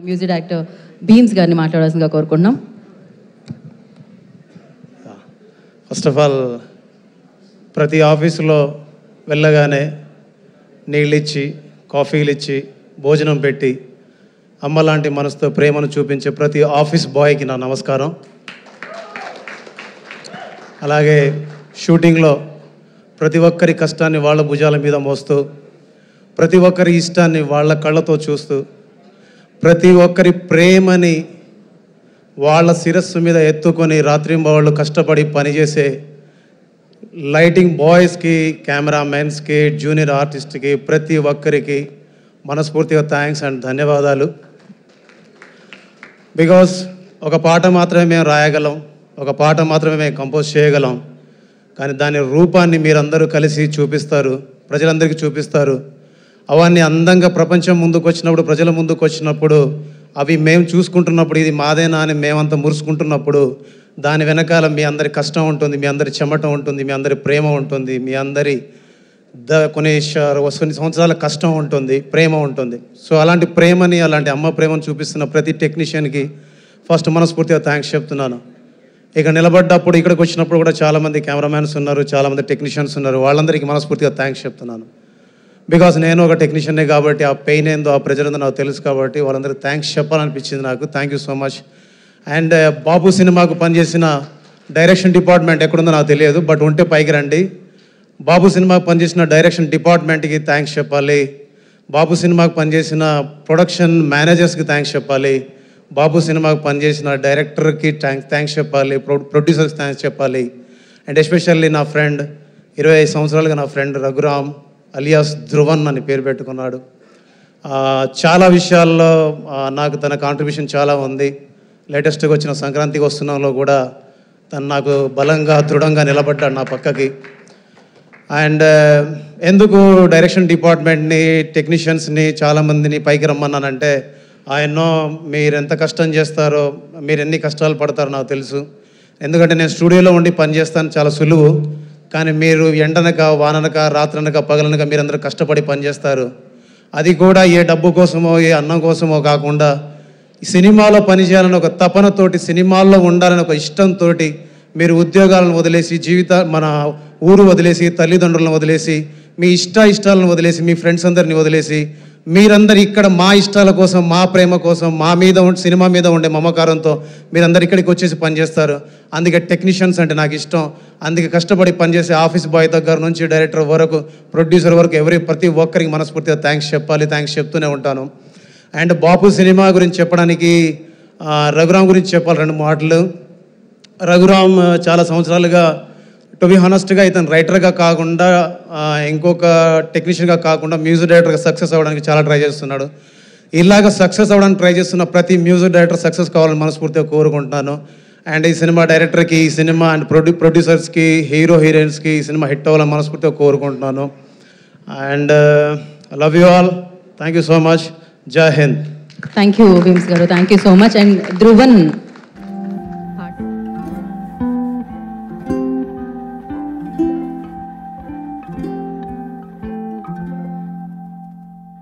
Music director Bheems గారిని మాట్లాడాల్సిందిగా కోరుకుంటున్నాం. ఫస్ట్ ఆఫ్ ఆల్ ప్రతి ఆఫీసులో వెళ్ళగానే నీళ్ళు ఇచ్చి కాఫీలు ఇచ్చి భోజనం పెట్టి అమ్మ లాంటి మనసుతో ప్రేమను చూపించే ప్రతి ఆఫీస్ బాయ్కి నా నమస్కారం. అలాగే షూటింగ్లో ప్రతి ఒక్కరి కష్టాన్ని వాళ్ళ భుజాల మీద మోస్తూ, ప్రతి ఒక్కరి ఇష్టాన్ని వాళ్ళ కళ్ళతో చూస్తూ, ప్రతి ఒక్కరి ప్రేమని వాళ్ళ శిరస్సు మీద ఎత్తుకొని రాత్రింబవళ్ళు కష్టపడి పనిచేసే లైటింగ్ బాయ్స్కి, కెమెరామెన్స్కి, జూనియర్ ఆర్టిస్ట్కి ప్రతి ఒక్కరికి మనస్ఫూర్తిగా థ్యాంక్స్ అండ్ ధన్యవాదాలు. బికాస్ ఒక పాట మాత్రమే మేము రాయగలం, ఒక పాట మాత్రమే మేము కంపోజ్ చేయగలం, కానీ దాని రూపాన్ని మీరందరూ కలిసి చూపిస్తారు, ప్రజలందరికీ చూపిస్తారు. అవన్నీ అందంగా ప్రపంచం ముందుకు వచ్చినప్పుడు, ప్రజల ముందుకు వచ్చినప్పుడు, అవి మేము చూసుకుంటున్నప్పుడు ఇది మాదేనా అని మేమంతా మురుసుకుంటున్నప్పుడు దాని వెనకాల మీ అందరి కష్టం ఉంటుంది, మీ అందరి చెమట ఉంటుంది, మీ అందరి ప్రేమ ఉంటుంది, మీ అందరి కొన్ని సంవత్సరాల కష్టం ఉంటుంది, ప్రేమ ఉంటుంది. సో అలాంటి ప్రేమని, అలాంటి అమ్మ ప్రేమను చూపిస్తున్న ప్రతి టెక్నీషియన్కి ఫస్ట్ మనస్ఫూర్తిగా థ్యాంక్స్ చెప్తున్నాను. ఇక నిలబడ్డప్పుడు, ఇక్కడికి వచ్చినప్పుడు కూడా చాలామంది కెమెరామ్యాన్స్ ఉన్నారు, చాలామంది టెక్నీషియన్స్ ఉన్నారు, వాళ్ళందరికీ మనస్ఫూర్తిగా థ్యాంక్స్ చెప్తున్నాను. బికాజ్ నేను ఒక టెక్నీషియన్నే కాబట్టి ఆ పెయిన్ ఏందో, ఆ ప్రెజర్ ఏందో నాకు తెలుసు కాబట్టి వాళ్ళందరికీ థ్యాంక్స్ చెప్పాలనిపించింది నాకు. Thank you so much. And Babu సినిమాకు పనిచేసిన డైరెక్షన్ డిపార్ట్మెంట్ ఎక్కడుందో నాకు తెలియదు, బట్ ఉంటే పైకి రండి. బాబు సినిమాకు పనిచేసిన డైరెక్షన్ డిపార్ట్మెంట్కి థ్యాంక్స్ చెప్పాలి, బాబు సినిమాకు పనిచేసిన ప్రొడక్షన్ మేనేజర్స్కి థ్యాంక్స్ చెప్పాలి, బాబు సినిమాకు పనిచేసిన డైరెక్టర్కి థ్యాంక్స్ చెప్పాలి, ప్రొడ్యూసర్స్కి థ్యాంక్స్ చెప్పాలి. అండ్ ఎస్పెషల్లీ నా ఫ్రెండ్, 25 సంవత్సరాలుగా నా ఫ్రెండ్ రఘురామ్ అలియాస్ ధ్రువన్ అని పేరు పెట్టుకున్నాడు. చాలా విషయాల్లో నాకు తన కాంట్రిబ్యూషన్ చాలా ఉంది. లేటెస్ట్గా వచ్చిన సంక్రాంతికి వస్తున్నాంలో కూడా తను నాకు బలంగా, దృఢంగా నిలబడ్డాడు నా పక్కకి. అండ్ ఎందుకు డైరెక్షన్ డిపార్ట్మెంట్ని, టెక్నీషియన్స్ని, చాలామందిని పైకి రమ్మన్నానంటే, ఆయన్నో మీరు ఎంత కష్టం చేస్తారో, మీరు ఎన్ని కష్టాలు పడతారో నాకు తెలుసు. ఎందుకంటే నేను స్టూడియోలో ఉండి పని చేస్తాను, చాలా సులువు. కానీ మీరు ఎండనక, వాననక, రాత్రనక, పగలనక మీరందరూ కష్టపడి పనిచేస్తారు. అది కూడా ఏ డబ్బు కోసమో, ఏ అన్నం కోసమో కాకుండా సినిమాలో పనిచేయాలని ఒక తపనతోటి, సినిమాల్లో ఉండాలని ఒక ఇష్టంతో మీరు ఉద్యోగాలను వదిలేసి, మన ఊరు వదిలేసి, తల్లిదండ్రులను వదిలేసి, మీ ఇష్టాలను వదిలేసి, మీ ఫ్రెండ్స్ అందరిని వదిలేసి, మీరందరూ ఇక్కడ మా ఇష్టాల కోసం, మా ప్రేమ కోసం, మా మీద సినిమా మీద ఉండే మమకారంతో మీరందరూ ఇక్కడికి వచ్చేసి పనిచేస్తారు. అందుకే టెక్నీషియన్స్ అంటే నాకు ఇష్టం. అందుకే కష్టపడి పనిచేసే ఆఫీస్ బాయ్ దగ్గర నుంచి డైరెక్టర్ వరకు, ప్రొడ్యూసర్ వరకు ప్రతి ఒక్కరికి మనస్ఫూర్తిగా థ్యాంక్స్ చెప్పాలి, థ్యాంక్స్ చెప్తూనే ఉంటాను. అండ్ బాపు సినిమా గురించి చెప్పడానికి, రఘురామ్ గురించి చెప్పాలి 2 మాటలు. రఘురామ్ చాలా సంవత్సరాలుగా, టు బి హానెస్ట్గా, ఇతను రైటర్గా కాకుండా, ఇంకొక టెక్నీషియన్గా కాకుండా మ్యూజిక్ డైరెక్టర్గా సక్సెస్ అవ్వడానికి చాలా ట్రై చేస్తున్నాడు. ఇలాగ సక్సెస్ అవ్వడానికి ట్రై చేస్తున్న ప్రతి మ్యూజిక్ డైరెక్టర్ సక్సెస్ కావాలని మనస్ఫూర్తిగా కోరుకుంటున్నాను. అండ్ ఈ సినిమా డైరెక్టర్కి, ఈ సినిమా అండ్ ప్రొడ్యూసర్స్కి, హీరో హీరోయిన్స్కి ఈ సినిమా హిట్ అవ్వాలని మనస్ఫూర్తిగా కోరుకుంటున్నాను. And love you all. Thank you so much. జై హింద్. థ్యాంక్ యూ భీమ్స్ గారు, thank you so much. And Dhruvan